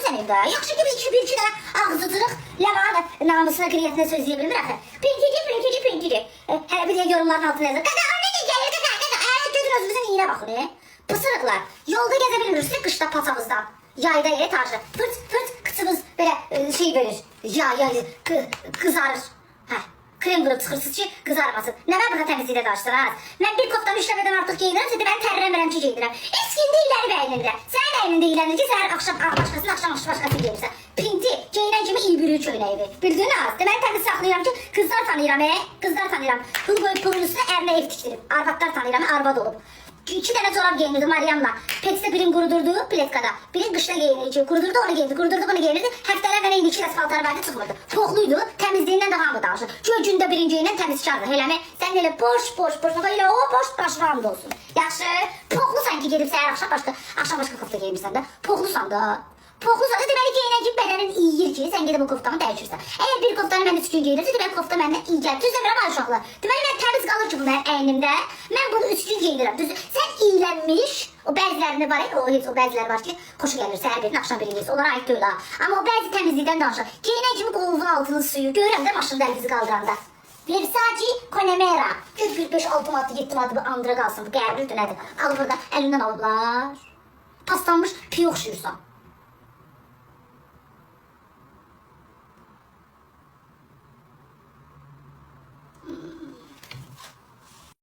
bilmirsən evdə. Yaxşı ki, biz bir-iki də ağzıcırıq, ləvana namusuna, qriyyətinə söz deyə bilmir axı. Pintici. Hələ bir də yorumların altına yazır. Qaqa, anne gəlir, qaqa. Götür özümüzün iyinə baxın, Pısırıqlar. Yolda gəzə bilmirsiniz, qışda paçamızdan. Yayda tarşı. Fırt, kıçımız belə şey verir. Kızarır. Krem qırıb çıxırsınız ki, qızarmasın. Nə mən burada təmizliklə qarşıdıraq? Mən bir koftanı 3 dəfədən artıq geyinirəm, sizə mən tərrəmirəm ki, geyinirəm. Eskində illəri bəynində. Sənin əynində illərinə ki, səhər axşam başqasını, axşam başqası geyinirsən. Pinti, geyinən kimi ilbürü çöynəyi. Bildiniz? Deməli təmiz saxlayıram ki, qızlar tanıyıram, qızlar tanıyıram. Pul qoyub pulun üstünə ərinə ev tikdirib. Arvadlar tanıyıram, arvad olub. 2 dənə çorab geyinirdi Mariamla. Pet'te birini qurudurdu pletkada. Birini qışda geyinirdi. Qurudurdu onu geyinirdi. Qurudurdu bunu geyinirdi. Həftələrlə indi 2 dəst paltar verdi çıxmırdı. Toxluydu. Təmizliyindən də hamı danışır. Gündə birinci ilə təmizkardır. Eləmi? Sən elə boş. Elə o boş başramd olsun. Yaxşı. Poxlusan ki gedib səhər axşam başqa kofta geyinirsən də. Poxlusan da. Poxlusan da deməli geyinən ki bədənin iyiyir ki sən gedib o koftanı dəyişirsən. Əgər bir koftanı mən 3 gün geyinirsə deməli kofta məndən iyi gəlir. Düz demirəm ay uşaqlar. Deməli mən təmiz qalır ki bu mənim əynimdə. Mən bunu 3 gün geyinirəm. Düz. Sən iyilənmiş o bəzilərini var o heç o bəziləri var ki xoşu gəlir səhər birini axşam birini geyinirsə. Onlara aid deyil ha. Amma o bəzi təmizlikdən danışır. Geyinən kimi qolunun altının suyu görürəm də maşında əlinizi qaldıranda. Versace Connemara. 45 6 maddə 7 maddə bu andıra qalsın. Bu qərbirdir nədir? Al burada əlindən alıblar. Paslanmış piy oxşuyursan.